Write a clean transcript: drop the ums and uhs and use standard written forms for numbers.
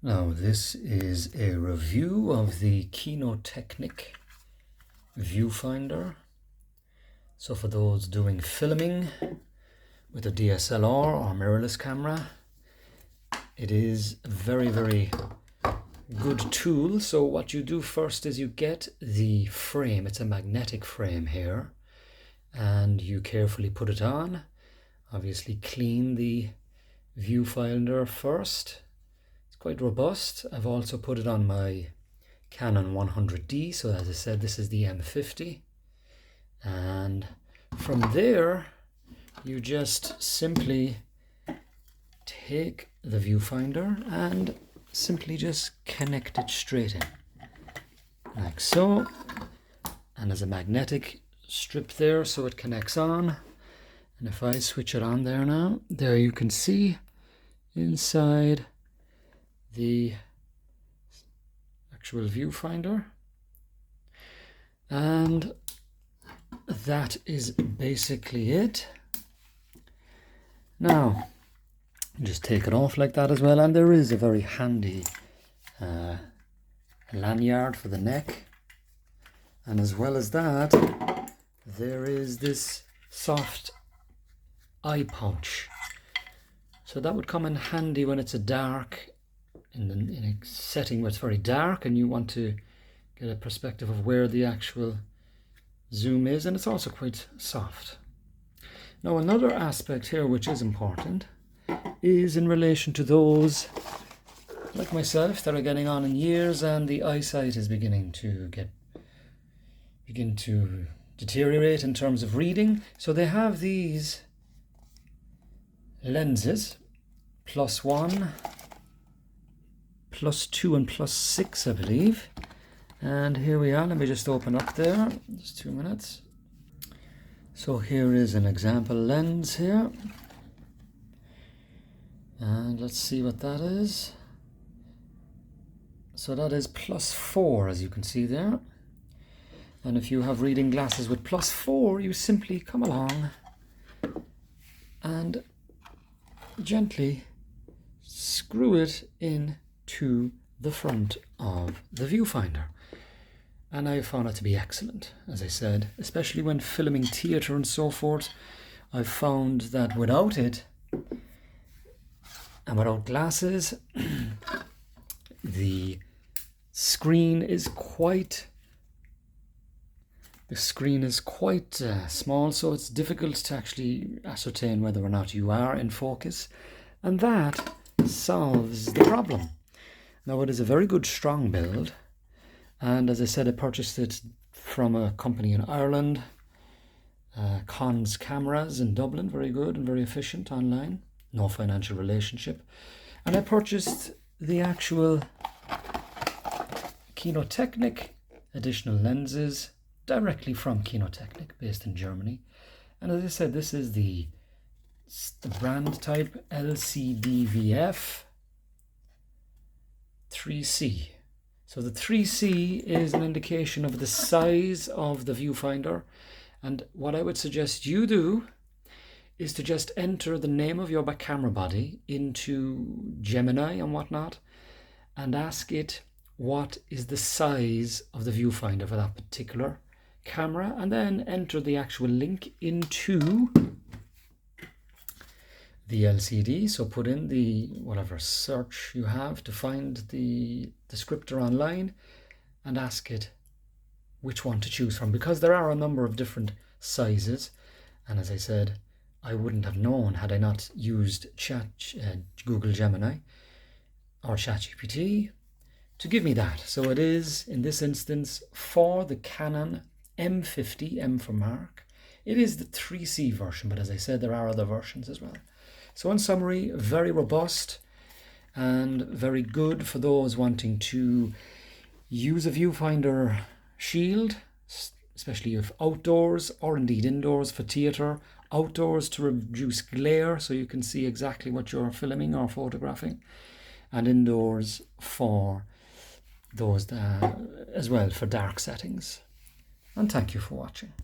Now this is a review of the Kinotehnik Viewfinder. So for those doing filming with a DSLR or mirrorless camera, it is a very good tool. So what you do first is you get the frame. It's a magnetic frame here, and you carefully put it on. Obviously clean the viewfinder first. Quite robust. I've also put it on my Canon 100D, so as I said, this is the M50, and from there you just simply take the viewfinder and simply just connect it straight in like so, and there's a magnetic strip there so it connects on. And if I switch it on there now, there you can see inside the actual viewfinder, and that is basically it. Now just take it off like that as well, and there is a very handy lanyard for the neck, and as well as that there is this soft eye pouch, so that would come in handy when it's in a setting where it's very dark and you want to get a perspective of where the actual zoom is, and it's also quite soft. Now another aspect here which is important is in relation to those like myself that are getting on in years and the eyesight is beginning to deteriorate in terms of reading. So they have these lenses, +1, +2 and +6, I believe. And here we are. Let me just open up there, just 2 minutes. So here is an example lens here, and let's see what that is. So that is +4, as you can see there. And if you have reading glasses with +4, you simply come along and gently screw it in to the front of the viewfinder, and I found it to be excellent. As I said, especially when filming theatre and so forth, I've found that without it and without glasses the screen is quite small, so it's difficult to actually ascertain whether or not you are in focus, and that solves the problem. Now it is a very good strong build, and as I said, I purchased it from a company in Ireland, Cons Cameras in Dublin. Very good and very efficient online, no financial relationship. And I purchased the actual Kinotehnik additional lenses directly from Kinotehnik, based in Germany. And as I said, this is the brand type LCDVF 3C. So the 3C is an indication of the size of the viewfinder, and what I would suggest you do is to just enter the name of your camera body into Gemini and whatnot and ask it what is the size of the viewfinder for that particular camera, and then enter the actual link into the LCD. So put in the whatever search you have to find the descriptor online and ask it which one to choose from, because there are a number of different sizes, and as I said, I wouldn't have known had I not used Google Gemini or ChatGPT to give me that. So it is, in this instance, for the Canon M50, M for Mark, it is the 3C version, but as I said, there are other versions as well. So in summary, very robust and very good for those wanting to use a viewfinder shield, especially if outdoors or indeed indoors for theatre, outdoors to reduce glare so you can see exactly what you're filming or photographing, and indoors for those as well for dark settings. And thank you for watching.